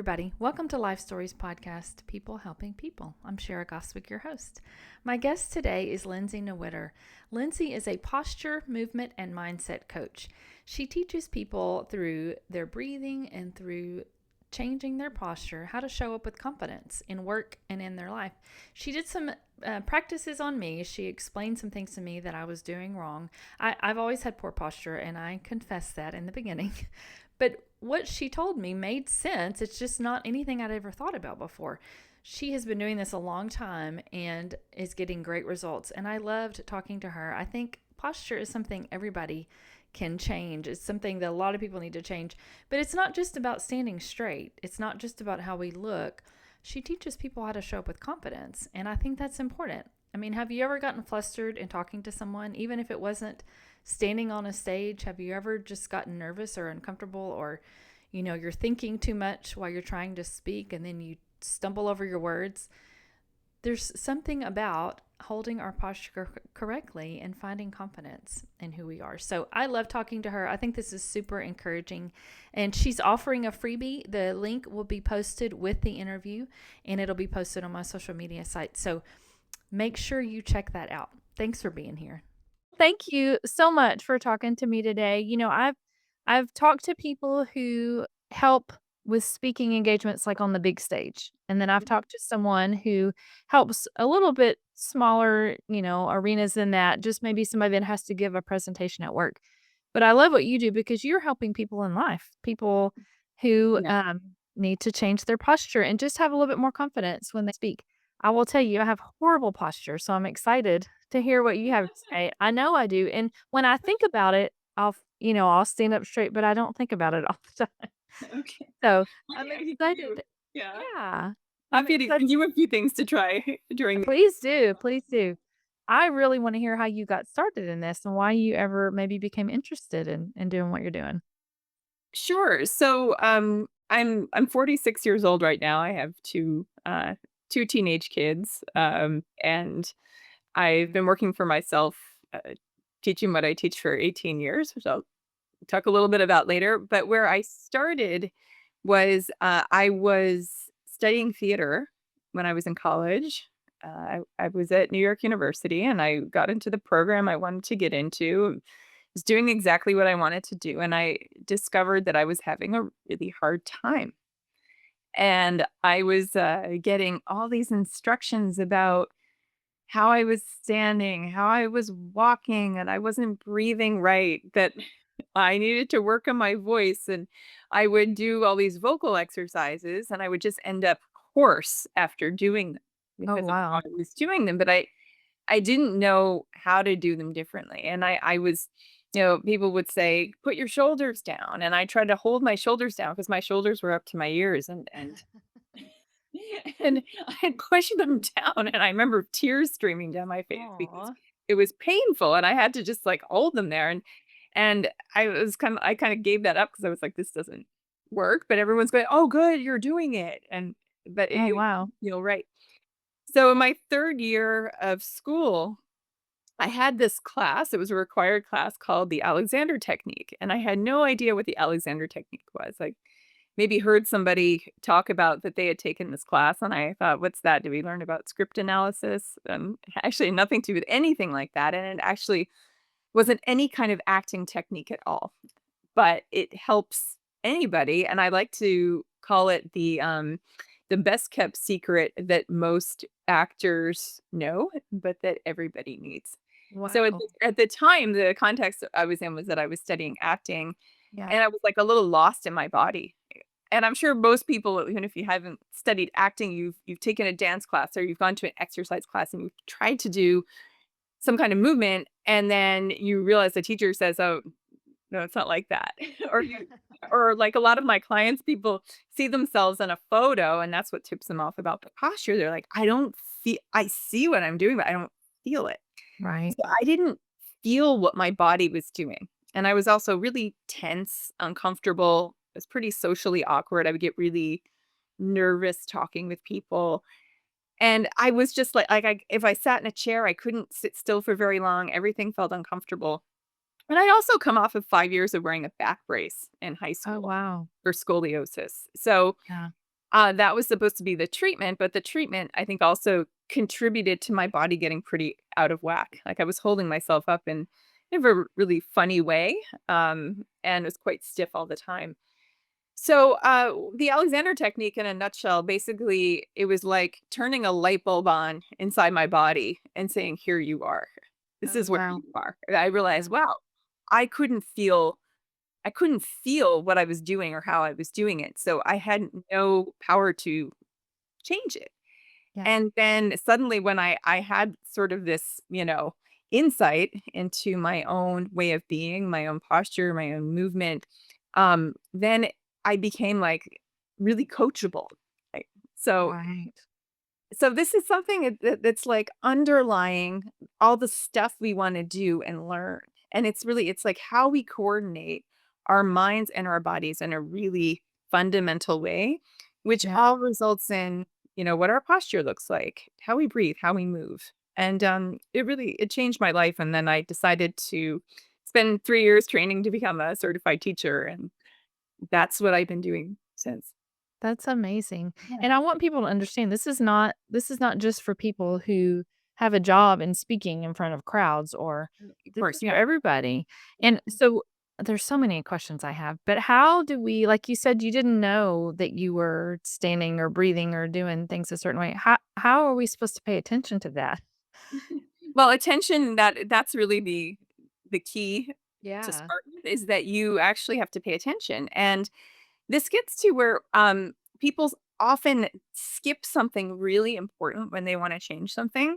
everybody. Welcome to Life Stories Podcast, People Helping People. I'm Shara Goswick, your host. My guest today is Lindsay Newitter. Lindsay is a posture, movement, and mindset coach. She teaches people through their breathing and through changing their posture how to show up with confidence in work and in their life. She did some practices on me. She explained some things to me that I was doing wrong. I've always had poor posture, and I confessed that in the beginning. But what she told me made sense. It's just not anything I'd ever thought about before. She has been doing this a long time and is getting great results. And I loved talking to her. I think posture is something everybody can change. It's something that a lot of people need to change. But it's not just about standing straight. It's not just about how we look. She teaches people how to show up with confidence. And I think that's important. I mean, have you ever gotten flustered in talking to someone, even if it wasn't standing on a stage? Have you ever just gotten nervous or uncomfortable, or, you're thinking too much while you're trying to speak and then you stumble over your words? There's something about holding our posture correctly and finding confidence in who we are. So I love talking to her. I think this is super encouraging. And she's offering a freebie. The link will be posted with the interview, and it'll be posted on my social media site. So make sure you check that out. Thanks for being here. Thank you so much for talking to me today. I've talked to people who help with speaking engagements like on the big stage. And then I've talked to someone who helps a little bit smaller, arenas than that, just maybe somebody that has to give a presentation at work. But I love what you do because you're helping people in life, people who Yeah. need to change their posture and just have a little bit more confidence when they speak. I will tell you, I have horrible posture, so I'm excited to hear what you have to say. I know I do, and when I think about it, I'll stand up straight, but I don't think about it all the time. Okay. So, I'm I can give you excited. yeah. Yeah, I'm Happy to excited. give you a few things to try during Please do, please do. I really wanna hear how you got started in this and why you ever maybe became interested in doing what you're doing. Sure. So, I'm 46 years old right now. I have two teenage kids, and I've been working for myself, teaching what I teach for 18 years, which I'll talk a little bit about later. But where I started was, I was studying theater when I was in college. I was at New York University, and I got into the program I wanted to get into. Was doing exactly what I wanted to do, and I discovered that I was having a really hard time. And I was, getting all these instructions about how I was standing, how I was walking, and I wasn't breathing right, that I needed to work on my voice, and I would do all these vocal exercises, and I would just end up hoarse after doing them Oh, because of how wow. I was doing them, but I didn't know how to do them differently, and I was people would say, "Put your shoulders down," and I tried to hold my shoulders down because my shoulders were up to my ears, and and I had pushed them down, and I remember tears streaming down my face because Aw. it was painful, and I had to just, like, hold them there, and I kinda gave that up because I was like, "This doesn't work," but everyone's going, "Oh, good, you're doing it," and but Oh, it wow. feel right. So in my 3rd year of school, I had this class, it was a required class called the Alexander Technique, and I had no idea what the Alexander Technique was. Like, maybe heard somebody talk about that they had taken this class, and I thought, "What's that? Do we learn about script analysis?" Actually nothing to do with anything like that, and it actually wasn't any kind of acting technique at all, but it helps anybody, and I like to call it the best kept secret that most actors know, but that everybody needs. So Wow. at the time, the context I was in was that I was studying acting, Yeah. and I was, like, a little lost in my body. And I'm sure most people, even if you haven't studied acting, you've taken a dance class or you've gone to an exercise class and you've tried to do some kind of movement, and then you realize the teacher says, "Oh, no, it's not like that." Or or like a lot of my clients, people see themselves in a photo, and that's what tips them off about the posture. They're like, I see what I'm doing, but I don't feel it." Right. So I didn't feel what my body was doing. And I was also really tense, uncomfortable. I was pretty socially awkward. I would get really nervous talking with people. And I was just like if I sat in a chair, I couldn't sit still for very long. Everything felt uncomfortable. And I also come off of 5 years of wearing a back brace in high Oh, school wow. for scoliosis. So Yeah. That was supposed to be the treatment, but the treatment, I think, also contributed to my body getting pretty out of whack. Like, I was holding myself up in a really funny way, and was quite stiff all the time. So, the Alexander technique in a nutshell, basically, it was like turning a light bulb on inside my body and saying, "Here you are. This Oh, is where wow. you are." And I realized, Yeah. wow, I couldn't feel I couldn't feel what I was doing or how I was doing it. So I had no power to change it. Yeah. And then suddenly when I had sort of this, insight into my own way of being, my own posture, my own movement, then I became like really coachable. Right? So Right. so this is something that's like underlying all the stuff we want to do and learn. And it's like how we coordinate our minds and our bodies in a really fundamental way, which Yeah. all results in, what our posture looks like, how we breathe, how we move. And it changed my life. And then I decided to spend 3 years training to become a certified teacher. And that's what I've been doing since. That's amazing. Yeah, And I want people to understand this is not just for people who have a job in speaking in front of crowds, or of this course. is for Yeah. everybody. And so there's so many questions I have, but how do we, like you said, you didn't know that you were standing or breathing or doing things a certain way. How are we supposed to pay attention to that? Well, attention, that's really the key to Yeah. start with, is that you actually have to pay attention. And this gets to where people often skip something really important when they want to change something.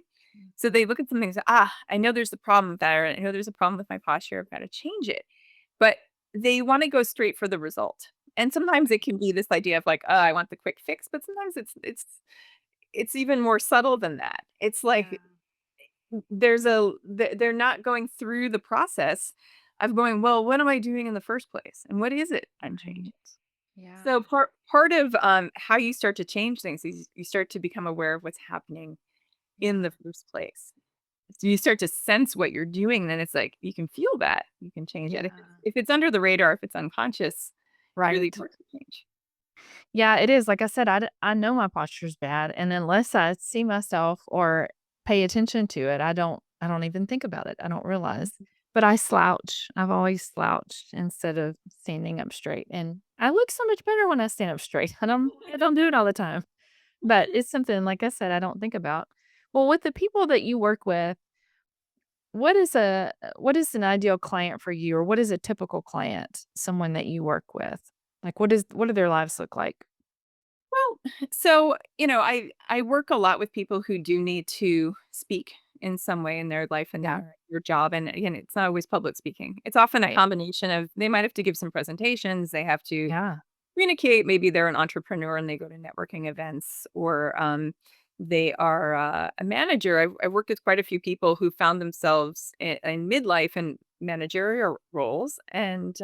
So they look at something and say, I know there's a problem with that, or I know there's a problem with my posture. I've got to change it. But they want to go straight for the result. And sometimes it can be this idea of like, oh, I want the quick fix, but sometimes it's even more subtle than that. It's Yeah. like they're not going through the process of going, "Well, what am I doing in the first place? And what is it I'm changing?" Right. Yeah. So part of, how you start to change things is you start to become aware of what's happening in Yeah. the first place. So you start to sense what you're doing, then it's like you can feel that, you can change it. Yeah. If it's under the radar, if it's unconscious, it's really Right. hard to change. Yeah, it is. Like I said, I know my posture's bad, and unless I see myself or pay attention to it, I don't even think about it. I don't realize. But I slouch. I've always slouched instead of standing up straight, and I look so much better when I stand up straight. I don't do it all the time, but it's something, like I said, I don't think about. Well, with the people that you work with, what is an ideal client for you, or what is a typical client, someone that you work with? Like, what do their lives look like? Well, so, I work a lot with people who do need to speak in some way in their life and Yeah. their job. And again, it's not always public speaking. It's often a Right. combination of they might have to give some presentations, they have to Yeah. communicate. Maybe they're an entrepreneur and they go to networking events, or they are a manager. I've worked with quite a few people who found themselves in midlife and managerial roles, and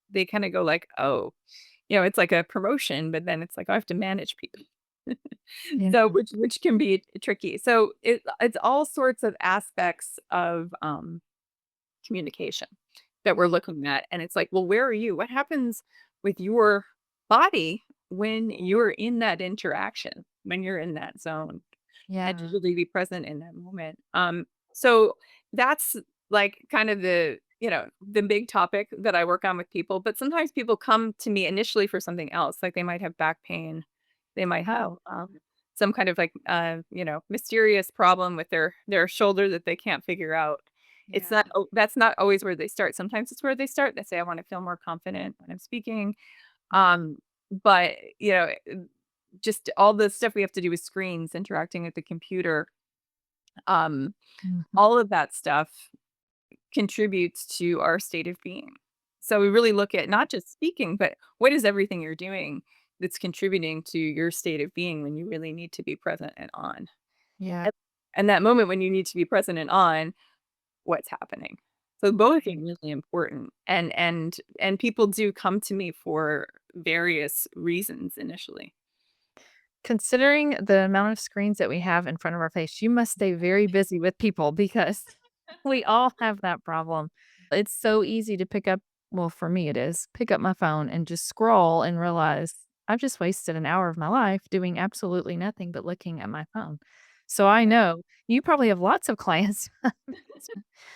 they kind of go like, oh, it's like a promotion, but then it's like, I have to manage people. Yeah. So which can be tricky. So it's all sorts of aspects of communication that we're looking at. And it's like, well, where are you? What happens with your body when you're in that interaction, when you're in that zone? And to Yeah. really be present in that moment. So that's like kind of the big topic that I work on with people. But sometimes people come to me initially for something else, like they might have back pain, they might have Oh, some kind of like mysterious problem with their shoulder that they can't figure out. It's Yeah. not That's not always where they start. Sometimes it's where they start. They say, I want to feel more confident when I'm speaking. Um, but just all the stuff we have to do with screens, interacting with the computer, um, mhm. all of that stuff contributes to our state of being. So we really look at not just speaking, but what is everything you're doing that's contributing to your state of being when you really need to be present and on. Yeah. And and that moment when you need to be present and on, what's happening. So both are Right. really important. And people do come to me for various reasons initially. Considering the amount of screens that we have in front of our face, you must stay very busy with people because we all have that problem. It's so easy to pick up, well, for me it is, pick up my phone and just scroll and realize I've just wasted an hour of my life doing absolutely nothing but looking at my phone. So I know you probably have lots of clients.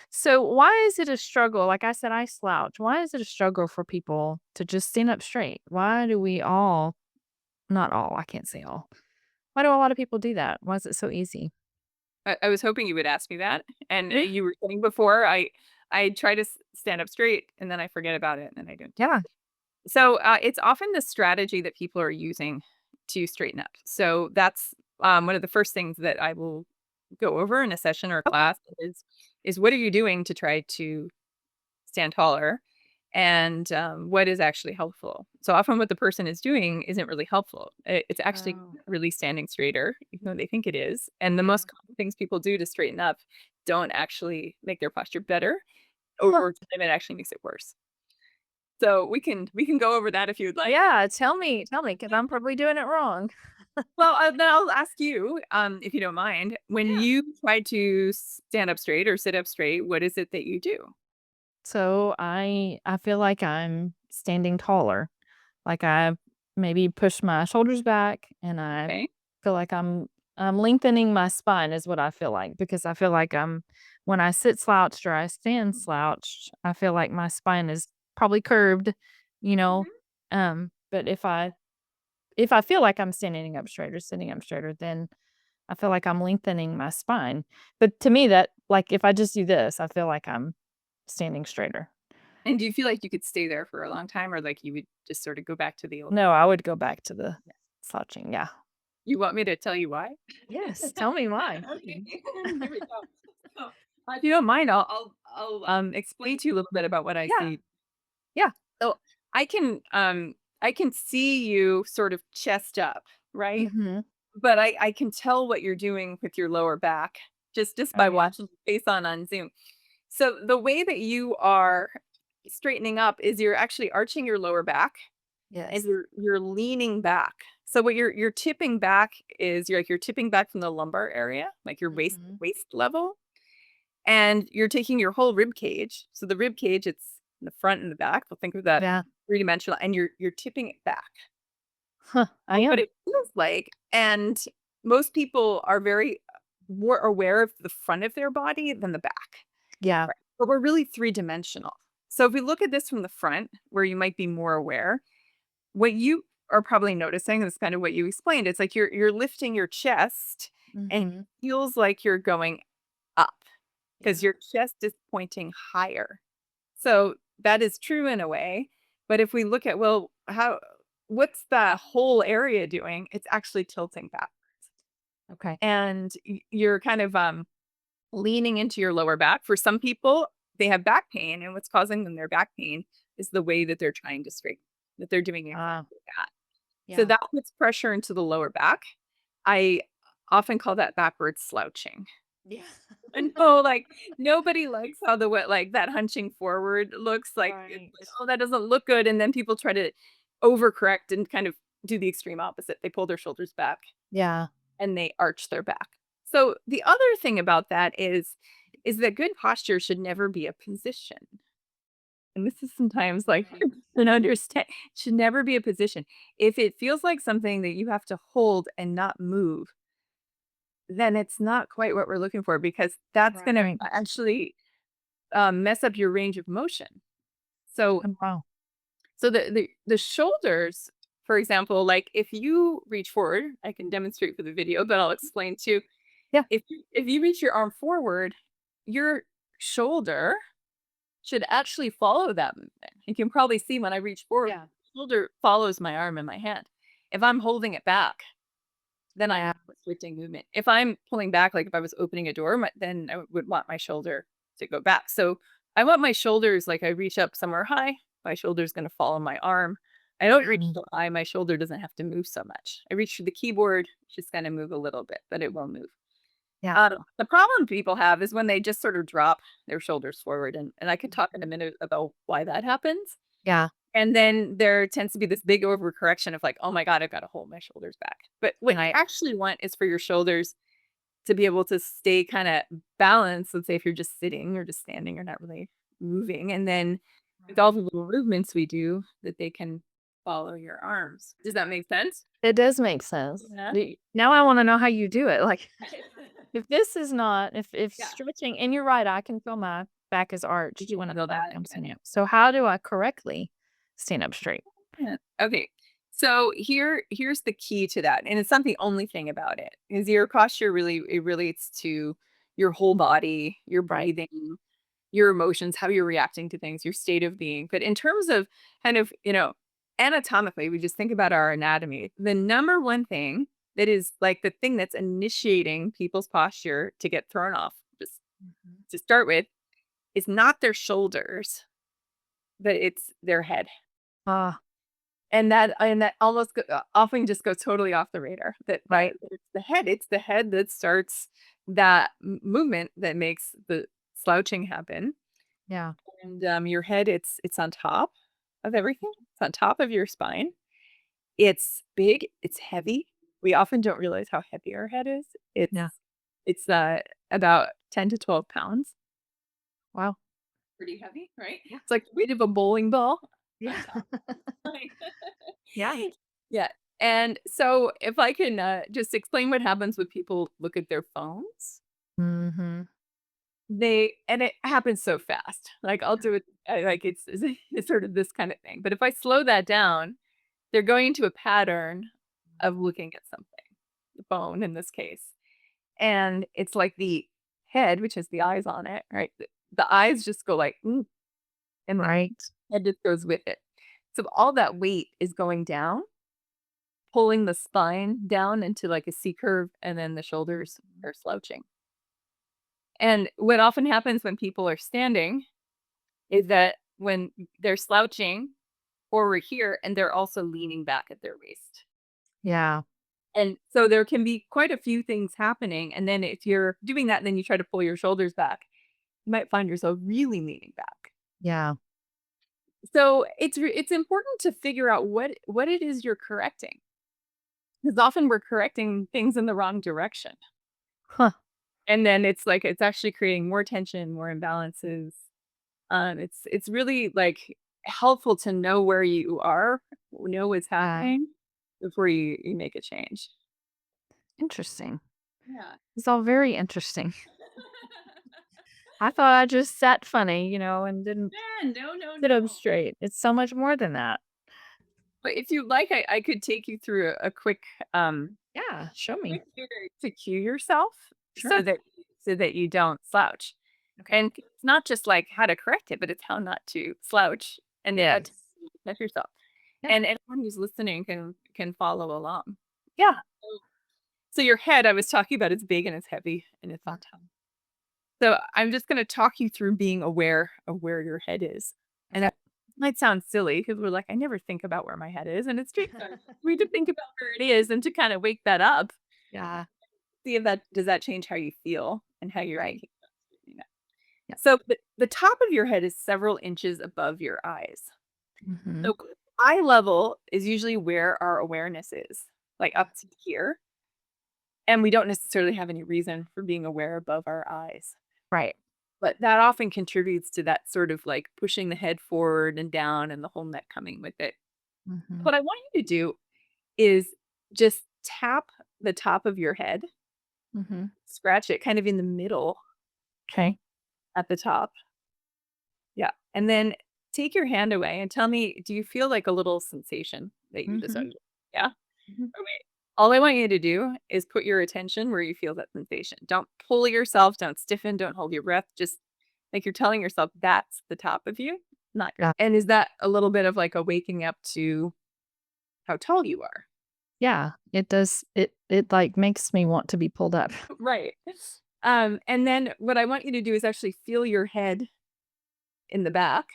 So why is it a struggle? Like I said, I slouch. Why is it a struggle for people to just stand up straight? Why do we all, not all, I can't say all. Why do a lot of people do that? Why is it so easy? I was hoping you would ask me that, and Yeah. you were saying before, I try to stand up straight, and then I forget about it, and then I don't do it. Yeah. So, it's often the strategy that people are using to straighten up. So that's, one of the first things that I will go over in a session or a class is what are you doing to try to stand taller, and, what is actually helpful. So often what the person is doing isn't really helpful. It's actually Oh, really standing straighter, even though they think it is. And the yeah. most common things people do to straighten up don't actually make their posture better. Huh. Over time, it actually makes it worse. So we can go over that if you'd like. Yeah, tell me, because I'm probably doing it wrong. Well, then I'll ask you, if you don't mind, when Yeah. you try to stand up straight or sit up straight, what is it that you do? So I feel like I'm standing taller. Like I maybe push my shoulders back and I Okay. feel like I'm lengthening my spine is what I feel like because I feel like I'm when I sit slouched or I stand slouched, I feel like my spine is probably curved, you know. Mhm. But if I feel like I'm standing up straight or sitting up straighter, then I feel like I'm lengthening my spine. But to me that like if I just do this, I feel like I'm standing straighter. And do you feel like you could stay there for a long time or like you would just sort of go back to the old. No, I would go back to the slouching, yeah. You want me to tell you why? Yes, tell me why. Okay, here we go. So, if you don't mind, I'll explain to you a little bit about what I Yeah, see. yeah. So I can see you sort of chest up, right? Mhm. But I can tell what you're doing with your lower back just Oh, by yeah. watching your face on Zoom. So the way that you are straightening up is you're actually arching your lower back and Yes. you're leaning back. So what you're tipping back is you're tipping back from the lumbar area, like your Mhm. waist level, and you're taking your whole rib cage. So the rib cage, it's in the front and the back. We'll think of that Yeah. three-dimensional, and you're tipping it back. Huh, I What am. it feels like, and most people are very more aware of the front of their body than the back. Yeah. Right. But we're really three-dimensional. So if we look at this from the front, where you might be more aware, what you are probably noticing is kind of what you explained. It's like you're lifting your chest and it Mhm. feels like you're going up because Yeah. your chest is pointing higher. So that is true in a way. But if we look at, well, what's the whole area doing? It's actually tilting back. Okay. And you're kind of leaning into your lower back. For some people, they have back pain, and what's causing them their back pain is the way that they're trying to straighten, that they're doing Ah, exactly that. So yeah. that puts pressure into the lower back. I often call that backwards slouching. Yeah. And no, like nobody likes how the what like that hunching forward looks like. It's Right. like, oh, that doesn't look good. And then people try to overcorrect and kind of do the extreme opposite. They pull their shoulders back Yeah. and they arch their back. So the other thing about that is that good posture should never be a position. And this is sometimes like Right. an understand should never be a position. If it feels like something that you have to hold and not move, then it's not quite what we're looking for because that's going to Right. actually mess up your range of motion. So Oh, wow. the shoulders, for example, like if you reach forward, I can demonstrate for the video, but I'll explain too. Yeah. If you reach your arm forward, your shoulder should actually follow that movement. You can probably see when I reach forward, Yeah. shoulder follows my arm and my hand. If I'm holding it back, then I'm Yeah. restricting movement. If I'm pulling back, like if I was opening a door, then I would want my shoulder to go back. So I want my shoulders, like I reach up somewhere high, my shoulder's going to follow my arm. I don't reach Mm. so high, my shoulder doesn't have to move so much. I reach for the keyboard, it's just going to move a little bit, but it will move. Yeah. The problem people have is when they just sort of drop their shoulders forward, and I could talk in a minute about why that happens. Yeah. And then there tends to be this big overcorrection of like, oh my God, I've got to hold my shoulders back. But what you Right. actually want is for your shoulders to be able to stay kind of balanced. Let's say if you're just sitting or just standing or not really moving. And then with all the little movements we do, that they can follow your arms. Does that make sense? It does make sense. Yeah. Now I wanna know how you do it, like, if this is not if Yeah. stretching and you're right, I can feel my back is arched You when can feel that. I'm sitting up. So how do I correctly stand up straight? Yeah. Okay. So here's the key to that. And it's not the only thing about it. Is your posture really it relates to your whole body, your Right. breathing, your emotions, how you're reacting to things, your state of being. But in terms of kind of, anatomically, we just think about our anatomy. The number one thing that is like the thing that's initiating people's posture to get thrown off, just Mhm. to start with, is not their shoulders, but it's their head. Ah, And that almost often just goes totally off the radar. That right. it's the head that starts that movement that makes the slouching happen. Yeah. And your head, it's on top of everything. It's on top of your spine. It's big. It's heavy. We often don't realize how heavy our head is. It's Yeah. it's about 10 to 12 pounds. Wow. Pretty heavy, right? Yeah. It's like the weight of a bowling ball on Yeah. top. Right. Yeah. Yeah. And so if I can just explain what happens when people look at their phones, Mhm. and it happens so fast. Like I'll do it like it's sort of this kind of thing. But if I slow that down, they're going into a pattern of looking at something, the phone in this case. And it's like the head, which has the eyes on it, right? The eyes just go like, "Mm," and the Right. head just goes with it. So all that weight is going down, pulling the spine down into like a C curve, and then the shoulders are slouching. And what often happens when people are standing is that when they're slouching forward here and they're also leaning back at their waist. Yeah. And so there can be quite a few things happening. And then if you're doing that, then you try to pull your shoulders back, you might find yourself really leaning back. Yeah. So it's important to figure out what it is you're correcting, because often we're correcting things in the wrong direction. Huh. And then it's like it's actually creating more tension, more imbalances. It's really like helpful to know where you are, know what's Uh, happening before you make a change. Interesting. Yeah. It's all very interesting. I thought I just sat funny, and didn't Yeah, no, no, sit up no. straight. It's so much more than that. But if you like, I could take you through a Yeah, show me. quick way to cue yourself Sure. so that you don't slouch. Okay. And it's not just like how to correct it, but it's how not to slouch and how to Yes. protect yourself. Yeah. And anyone who's listening can follow along. Yeah. So your head, I was talking about, it's big and it's heavy and it's on top. So I'm just going to talk you through being aware of where your head is. And that might sound silly because we're like, I never think about where my head is. And it's true. We need to think about where it is and to kind of wake that up. Yeah. See if that does that change how you feel and how you're Right. thinking about doing that. Yeah. So the top of your head is several inches above your eyes. Mhm. So eye level is usually where our awareness is, like up to here. And we don't necessarily have any reason for being aware above our eyes. Right. But that often contributes to that sort of like pushing the head forward and down and the whole neck coming with it. Mhm. What I want you to do is just tap the top of your head, Mhm. scratch it kind of in the middle Okay. at the top. Yeah. And then take your hand away and tell me, do you feel like a little sensation that you just Mhm. yeah? Mhm. Okay. All I want you to do is put your attention where you feel that sensation. Don't pull yourself, don't stiffen, don't hold your breath. Just like you're telling yourself that's the top of you. Not Yeah. and is that a little bit of like a waking up to how tall you are? Yeah. It does it, like, makes me want to be pulled up. Right. And then what I want you to do is actually feel your head in the back.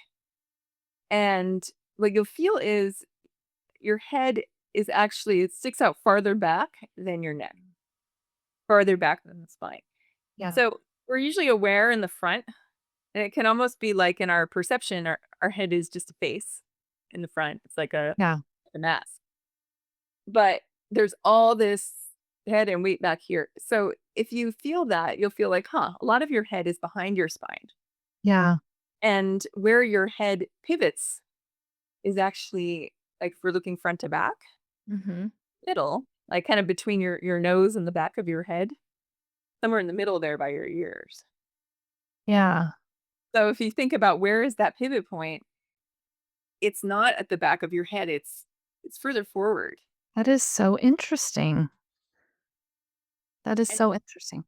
And what you'll feel is your head is actually it sticks out farther back than your neck, farther back than the spine. Yeah. So we're usually aware in the front, and it can almost be like in our perception, our head is just a face in the front. It's like Yeah. a mask. But there's all this head and weight back here. So if you feel that, you'll feel like, huh, a lot of your head is behind your spine. Yeah. And where your head pivots is actually like if we're looking front to back, Mhm. middle, like kind of between your nose and the back of your head, somewhere in the middle there by your ears. Yeah. So if you think about where is that pivot point, it's not at the back of your head, it's further forward. That is so interesting. That is And so interesting.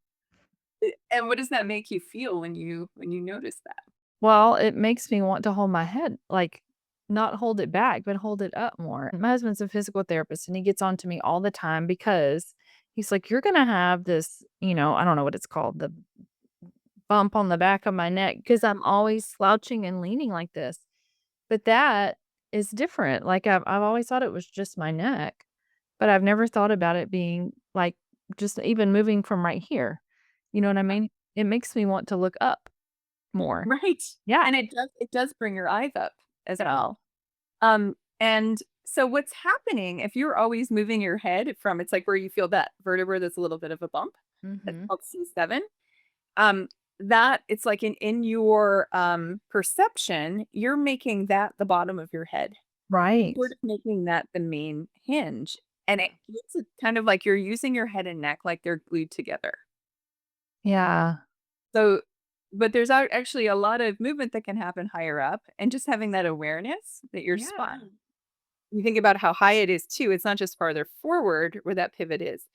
and what does that make you feel when you notice that? Well, it makes me want to hold my head, like, not hold it back, but hold it up more. My husband's a physical therapist, and he gets on to me all the time because he's like, "You're gonna have this," I don't know what it's called, the bump on the back of my neck because 'cause I'm always slouching and leaning like this. But that is different. Like, I've always thought it was just my neck, but I've never thought about it being, like, just even moving from right here. You know what I mean? It makes me want to look up more. Right. Yeah. And it does bring your eyes up as well. And so what's happening if you're always moving your head from it's like where you feel that vertebra that's a little bit of a bump, that's Mhm. called C7. Um, that it's like in your perception, you're making that the bottom of your head. Right. Sort of making that the main hinge. And it's kind of like you're using your head and neck like they're glued together. Yeah. So, but there's actually a lot of movement that can happen higher up, and just having that awareness that your Yeah. spine, you think about how high it is too. It's not just farther forward where that pivot is.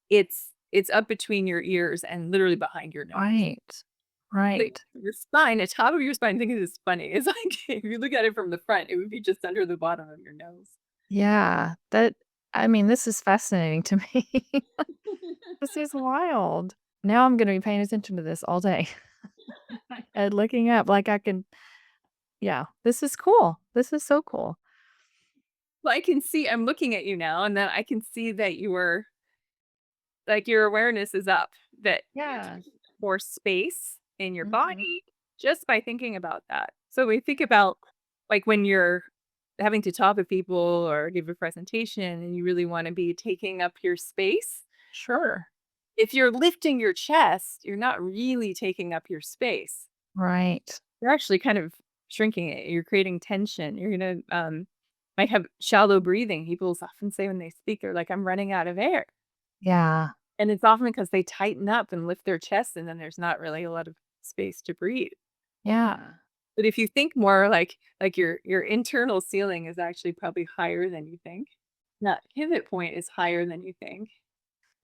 It's up between your ears and literally behind your nose. Right. Like Right. your spine, the top of your spine, think of this funny. It's like if you look at it from the front, it would be just under the bottom of your nose. Yeah. This is fascinating to me. This is wild. Now I'm gonna be paying attention to this all day and looking up like I can yeah, this is cool. This is so cool. Well, I can see I'm looking at you now, and then I can see that you were like your awareness is up, that you're Yeah. taking more space in your Mhm. body just by thinking about that. So we think about like when you're having to talk with people or give a presentation and you really want to be taking up your space. Sure. If you're lifting your chest, you're not really taking up your space. Right. You're actually kind of shrinking it. You're creating tension. You're gonna might have shallow breathing. People often say when they speak, they're like, I'm running out of air. Yeah. And it's often because they tighten up and lift their chest, and then there's not really a lot of space to breathe. Yeah. But if you think more like your internal ceiling is actually probably higher than you think. That pivot point is higher than you think.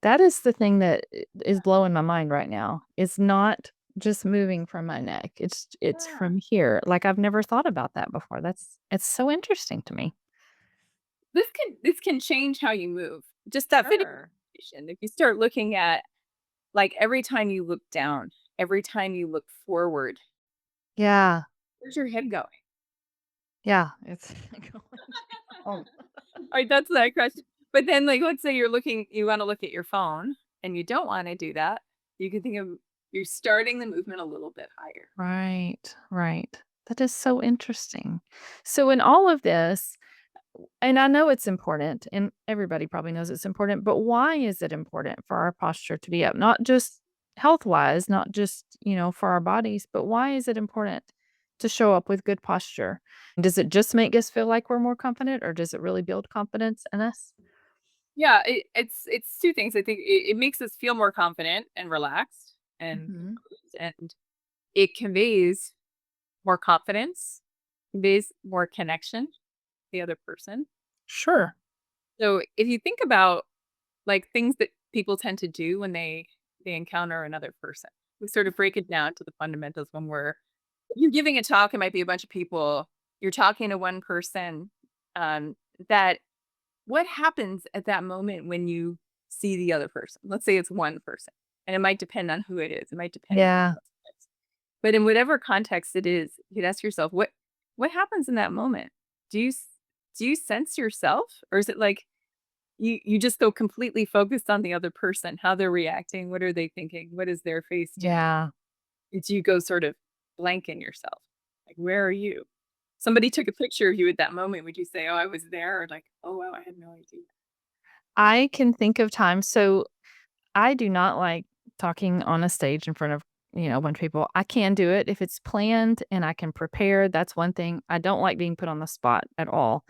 That is the thing that is blowing my mind right now. It's not just moving from my neck. It's Yeah. from here. Like, I've never thought about that before. It's so interesting to me. This can change how you move. Just that video Sure. if you start looking at like every time you look down, every time you look forward, Yeah. where's your head going? Yeah. It's going down. Right, that's that question. But then, like, let's say you wanna look at your phone and you don't wanna do that. You can think of you're starting the movement a little bit higher. Right. Right. That is so interesting. So in all of this, and I know it's important, and everybody probably knows it's important, but why is it important for our posture to be up? Not just health-wise, not just, for our bodies, but why is it important to show up with good posture? Does it just make us feel like we're more confident, or does it really build confidence in us? Yeah, it's 2 things. I think it makes us feel more confident and relaxed and Mhm. composed, and it conveys more confidence, conveys more connection to the other person. Sure. So, if you think about, like, things that people tend to do when they encounter another person, we sort of break it down to the fundamentals when you're giving a talk, it might be a bunch of people, you're talking to one person, that what happens at that moment when you see the other person? Let's say it's one person, and it might depend on who it is. It might depend on Yeah. but in whatever context it is, you could ask yourself, what happens in that moment? Do you s- do you sense yourself, or is it like you just go completely focused on the other person, how they're reacting, what are they thinking, what is their face doing? Yeah. Do you go sort of blank in yourself? Like, where are you? Somebody took a picture of you at that moment. Would you say, "Oh, I was there," or like, "Oh, wow, I had no idea"? I can think of times so I do not like talking on a stage in front of, a bunch of people. I can do it if it's planned and I can prepare. That's one thing. I don't like being put on the spot at all.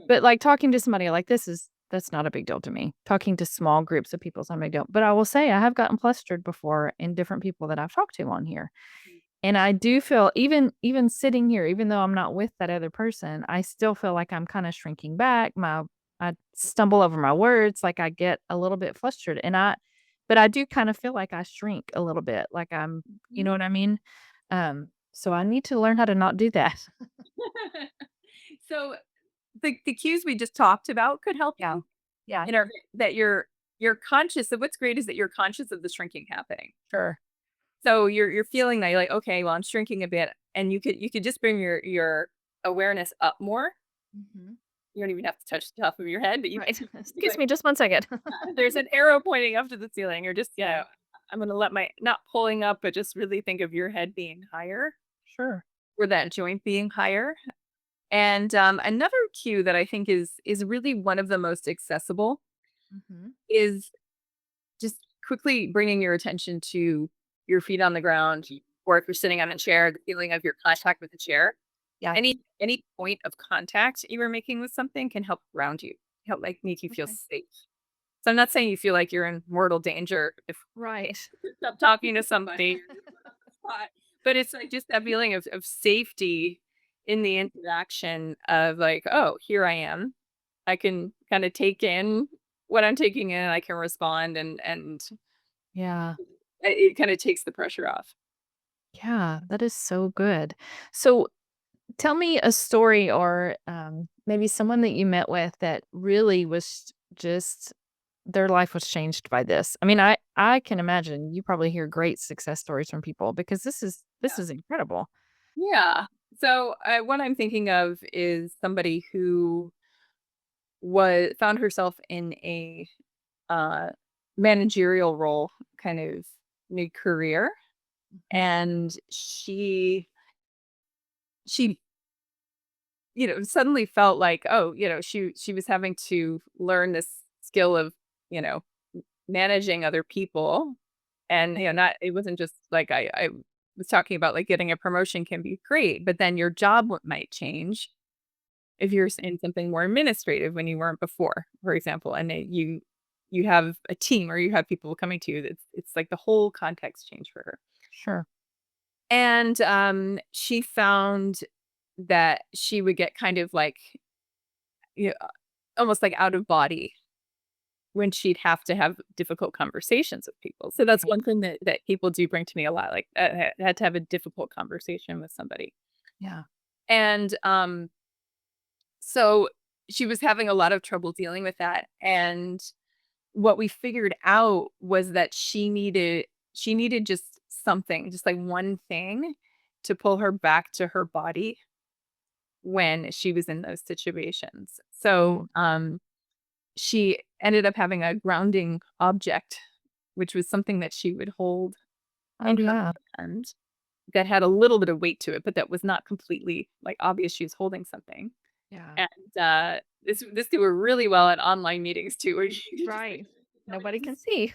But, like, talking to somebody like that's not a big deal to me. Talking to small groups of people is not a big deal. But I will say I have gotten flustered before in different people that I've talked to on here. And I do feel even sitting here, even though I'm not with that other person, I still feel like I'm kinda shrinking back. I stumble over my words, like, I get a little bit flustered, but I do kinda feel like I shrink a little bit, like you Mhm. know what I mean? So I need to learn how to not do that. So the cues we just talked about could help Yeah. you Yeah, in our that you're conscious of what's great is that you're conscious of the shrinking happening. sure. So you're feeling that you're like, okay, well, I'm shrinking a bit, and you could just bring your awareness up more. Mhm. You don't even have to touch the top of your head, but you Right. be Excuse like, me just one second. there's an arrow pointing up to the ceiling, or just Yeah. I'm gonna let my not pulling up, but just really think of your head being higher, Sure. or that joint being higher. And another cue that I think is really one of the most accessible Mhm. is just quickly bringing your attention to your feet on the ground, or if you're sitting on a chair, the feeling of your contact with the chair. Yeah. Any point of contact you were making with something can help ground you, help make you feel Okay. safe. So I'm not saying you feel like you're in mortal danger if Right. you stop talking to somebody, or just put on the spot, but it's like just that feeling of safety in the interaction of like, oh, here I am. I can kind of take in what I'm taking in. I can respond, and Yeah. it kind of takes the pressure off. Yeah, that is so good. So tell me a story or maybe someone that you met with that really was just their life was changed by this. I mean, I can imagine you probably hear great success stories from people because this Yeah. is incredible. Yeah. So what I'm thinking of is somebody who was found herself in a uh, managerial role, kind of mid career, Mhm. and she suddenly felt like, oh, she was having to learn this skill of, you know, managing other people. And, not it wasn't just like I was talking about, like, getting a promotion can be great, but then your job might change if you're in something more administrative when you weren't before, for example, and you have a team, or you have people coming to you. It's like the whole context change for her. Sure. And she found that she would get kind of like, you know, almost like out of body when she'd have to have difficult conversations with people. So that's Right. one thing that people do bring to me a lot, like, had to have a difficult conversation with somebody. Yeah. And, so she was having a lot of trouble dealing with that, and what we figured out was that she needed just something, just, like, one thing to pull her back to her body when she was in those situations. So, she ended up having a grounding object, which was something that she would hold Oh in her yeah. hand that had a little bit of weight to it, but that was not completely, like, obvious she was holding something. Yeah. And, this did work really well at online meetings too, where you could just, like, Right. nobody Nobody can can see. see.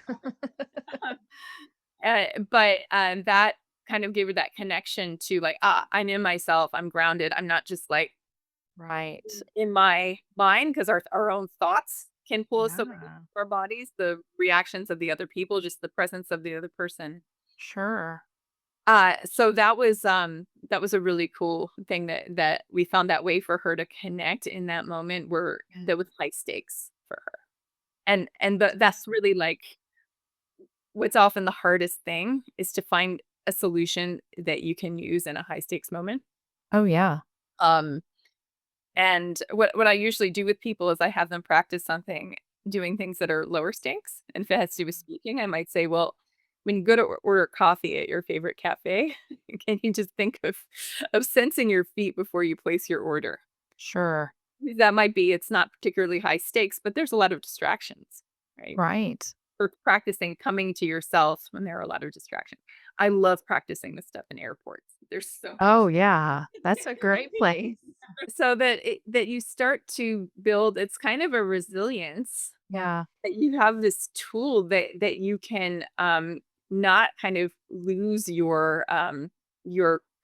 But, that kind of gave her that connection to, like, "Ah, I'm in myself, I'm grounded, I'm not just, like, Right. in my mind," because our own thoughts can pull us away Yeah. from our bodies, the reactions of the other people, just the presence of the other person. Sure. So that was a really cool thing that we found that way for her to connect in that moment where Yeah. that was high stakes for her. That's really like what's often the hardest thing is to find a solution that you can use in a high stakes moment. Oh yeah. Um And what I usually do with people is I have them practice something, doing things that are lower stakes. And if it has to do with speaking, I might say, well, when you go to order coffee at your favorite cafe, can you just think of sensing your feet before you place your order? Sure. That might be it's not particularly high stakes, but there's a lot of distractions, right? Right. For practicing coming to yourself when there are a lot of distractions. I love practicing this stuff in airports. There's so Oh yeah. That's a great place. so that you start to build it's kind of a resilience Yeah. that you have this tool that you can not kind of lose your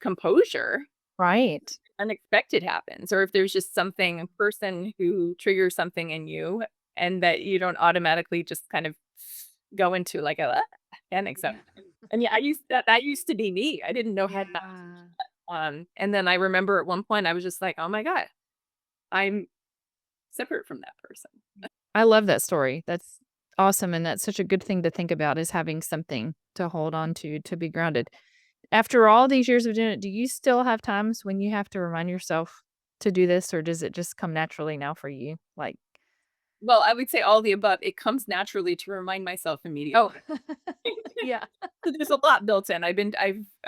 composure Right. unexpected happens, or if there's just something, a person who triggers something in you, and that you don't automatically just kind of go into like a panic zone. Yeah. And yeah, that used to be me. I didn't know how not. Yeah. And then I remember at one point I was just like, oh my God, I'm separate from that person. I love that story. That's awesome, and that's such a good thing to think about is having something to hold on to be grounded. After all these years of doing it, do you still have times when you have to remind yourself to do this, or does it just come naturally now for you? Like, Well, I would say all the above. It comes naturally to remind myself immediately. oh, yeah. So there's a lot built in. I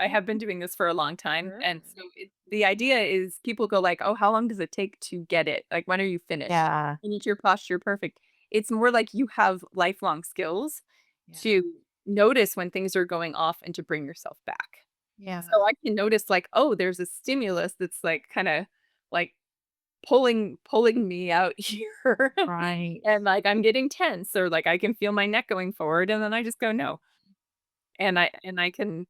have been doing this for a long time, Sure. and so the idea is people go like, "Oh, how long does it take to get it? Like, when are you finished? Yeah. And is your posture perfect?" It's more like you have lifelong skills Yeah. to notice when things are going off and to bring yourself back. Yeah. So I can notice like, oh, there's a stimulus that's like kind of like pulling me out here. Right. And like I'm getting tense, or like I can feel my neck going forward, and then I just go no. And I can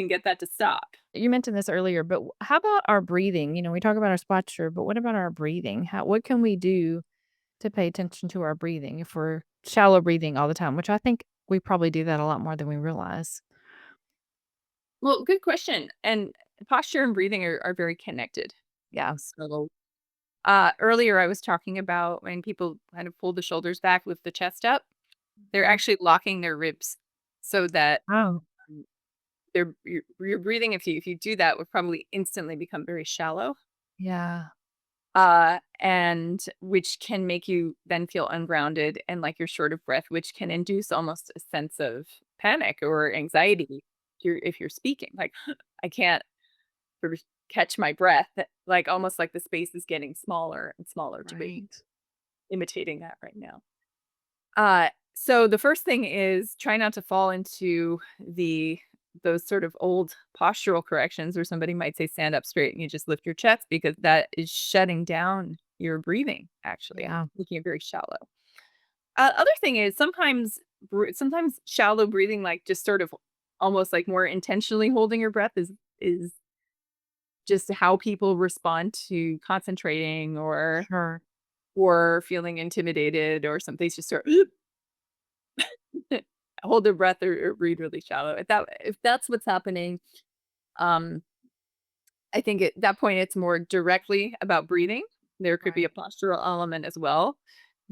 get that to stop. You mentioned this earlier, but how about our breathing? We talk about our posture, but what about our breathing? What can we do to pay attention to our breathing if we're shallow breathing all the time, which I think we probably do that a lot more than we realize. Well, good question. And posture and breathing are very connected. Yeah. So earlier I was talking about when people kind of pull the shoulders back with the chest up, they're Mhm. actually locking their ribs so that Oh, um, your breathing, if you do that, would probably instantly become very shallow. yeah. And which can make you then feel ungrounded and like you're short of breath, which can induce almost a sense of panic or anxiety if you're speaking. Like, I can't sort of catch my breath, like almost like the space is getting smaller and smaller to be Right. imitating that right now. So the first thing is try not to fall into those sort of old postural corrections where somebody might say stand up straight and you just lift your chest, because that is shutting down your breathing actually and Yeah. making it very shallow. Other thing is sometimes shallow breathing, like just sort of almost like more intentionally holding your breath, is just how people respond to concentrating Sure. or feeling intimidated or something. It's just sort of hold their breath or breathe really shallow. If that's what's happening, um, I think at that point it's more directly about breathing. There could be a Right. postural element as well,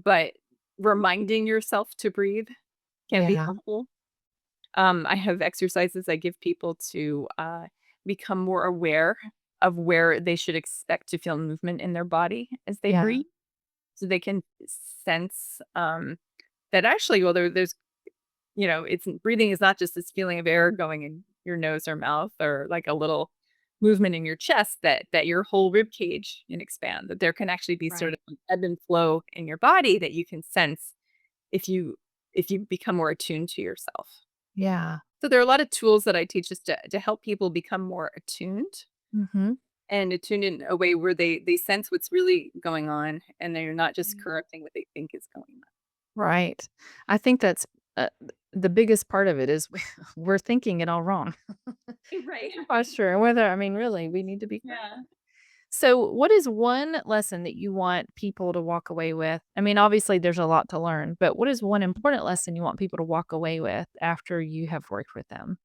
but reminding yourself to breathe can be Yeah. helpful. I have exercises I give people to become more aware of where they should expect to feel movement in their body as they Yeah. breathe, so they can sense that actually, well, there's it's breathing is not just this feeling of air going in your nose or mouth, or like a little movement in your chest, that your whole rib cage can expand, that there can actually be sort of Right. an ebb and flow in your body that you can sense if you become more attuned to yourself. Yeah. So there are a lot of tools that I teach just to help people become more attuned, Mhm. and attuned in a way where they sense what's really going on, and they're not just Mm. correcting what they think is going Right. I think that's the biggest part of it is we're thinking it all wrong. on. Right. Posture and whether I mean, really, we need to be Yeah. So, what is one lesson that you want people to walk away with? I mean, obviously, there's a lot to learn, but what is one important lesson you want people to walk away with after you have worked with them?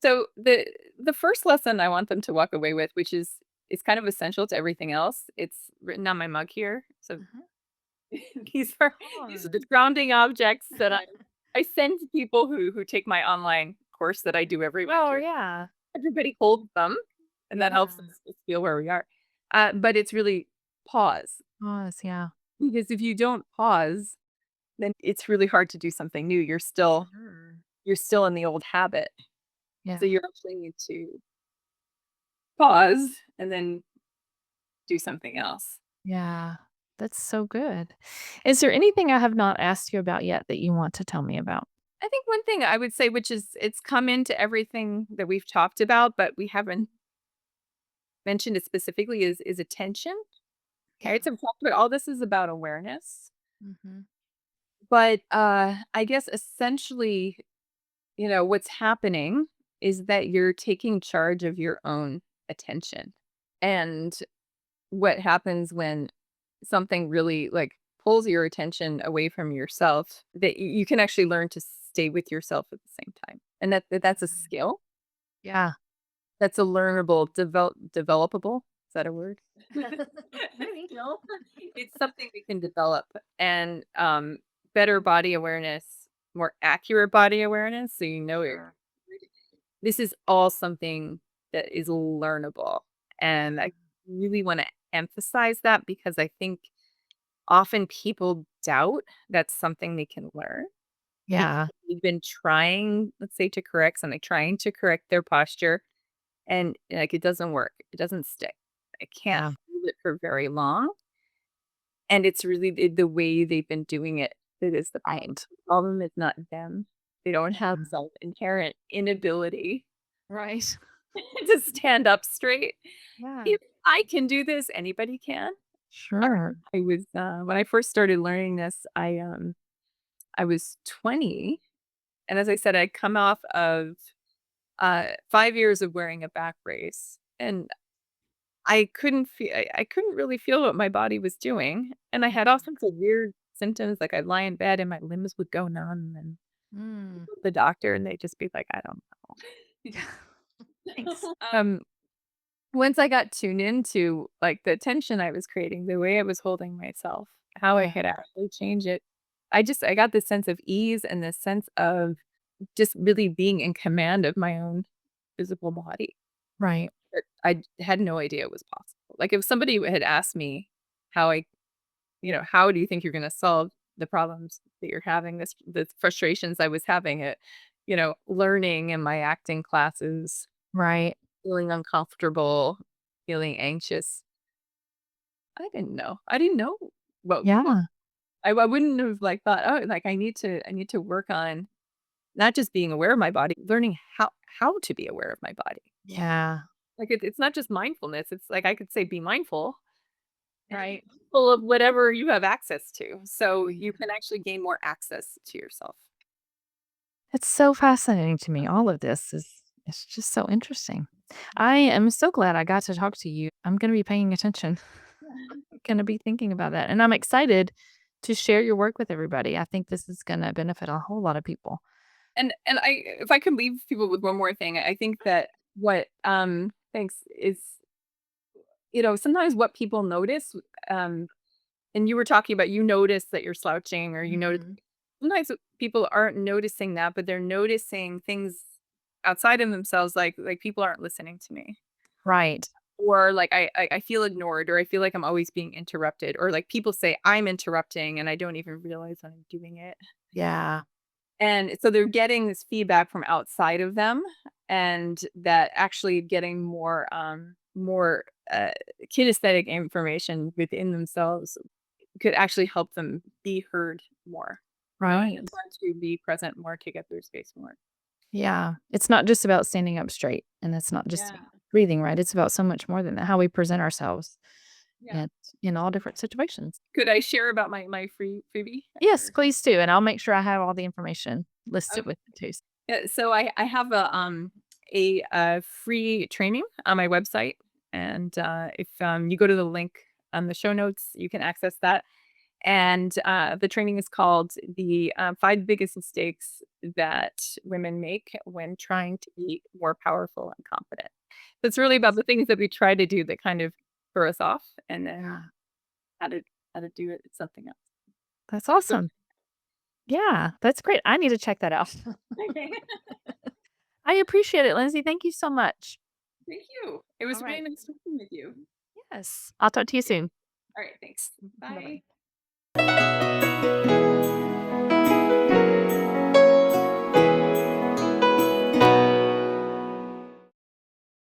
So the first lesson I want them to walk away with, which is kind of essential to everything else, it's written on my mug here. So Mhm. these are Fun. the grounding objects that I send to people who take my online course that I do every Oh, winter. yeah. Everybody holds them, and that helps Yeah. us feel where we are. But it's really pause, Pause, yeah. because if you don't pause, then it's really hard to do something new. Sure. You're still in the old habit. Yeah. So you actually need to pause and then do something else. Yeah. That's so good. Is there anything I have not asked you about yet that you want to tell me about? I think one thing I would say, which is it's come into everything that we've talked about, but we haven't mentioned it specifically, is attention. Yeah. Right. So we've talked about all this is about awareness. Mhm. But I guess essentially, what's happening is that you're taking charge of your own attention. And what happens when something really like pulls your attention away from yourself, that you can actually learn to stay with yourself at the same time. And that's a skill. Yeah. That's a learnable, developable. Is that a word? Maybe. Skill. It's something we can develop, and better body awareness, more accurate body awareness. So you know it. Sure. This is all something that is learnable, and I really want to emphasize that because I think often people doubt that's something they can learn because Yeah. they've been trying, let's say, to correct something, trying to correct their posture, and like it doesn't work. It doesn't stick. I can't Yeah. hold it for very long. And it's really the way they've been doing it that is the problem. Right. The problem is not them. They don't have Yeah. some inherent inability Right. to stand up straight. Yeah. If I can do this, anybody can. Sure. I was when I first started learning this, I was 20, and as I said, I'd come off of 5 years of wearing a back brace, and I couldn't really feel what my body was doing, and I had all sorts of weird symptoms, like I'd lie in bed and my limbs would go numb, and Mm. the doctor, and they'd just be like, "I don't know." Yeah. Thanks. Once I got tuned into, like, the tension I was creating, the way I was holding myself, how I Yeah. could actually change it, I got this sense of ease and this sense of just really being in command of my own physical body. Right. That I had no idea it was possible. Like, if somebody had asked me how I "How do you think you're gonna solve the problems that you're having, the frustrations I was having at, learning in my acting classes, Right. feeling uncomfortable, feeling anxious?" I didn't know. I didn't know what Yeah. I wouldn't have, like, thought, "Oh, like, I need to work on not just being aware of my body, learning how to be aware of my body." Yeah. Like, it's not just mindfulness, it's like I could say, "Be mindful," and be Right. mindful of whatever you have access to, so you can actually gain more access to yourself. It's so fascinating to me. All of this is it's just so interesting. I am so glad I got to talk to you. I'm going to be paying attention. Yeah. Going to be thinking about that. And I'm excited to share your work with everybody. I think this is going to benefit a whole lot of people. And I if I could leave people with one more thing, I think that what, thanks, is, sometimes what people notice, um, and you were talking about you notice that you're slouching or you notice Mhm. sometimes people aren't noticing that, but they're noticing things outside of themselves, like people aren't listening to me. Right. Or like I feel ignored or I feel like I'm always being interrupted or like people say I'm interrupting and I don't even realize that I'm doing it. Yeah. And so they're getting this feedback from outside of them and that actually getting more kinesthetic information within themselves could actually help them be heard more, Right. and learn to be present more, take up their space more. Yeah. It's not just about standing up straight and it's not just Yeah. breathing right. It's about so much more than that. How we present ourselves Yeah. in, in all different situations. Could I share about my freebie? Yes, Or please do. And I'll make sure I have all the information listed okay. with it too. Yeah, so I have a free training on my website, and if you go to the link on the show notes, you can access that. And the training is called the 5 biggest mistakes that women make when trying to be more powerful and confident. So it's really about the things that we try to do that kind of throw us off, and then Yeah. how to how to do it. It's something else. That's So, awesome. Yeah, that's great. I need to check that out. okay. I appreciate it, Lindsay. Thank you so much. Thank you. It All was really right. nice talking with you. Yes. I'll talk to you soon. All right, thanks. Bye Bye. bye.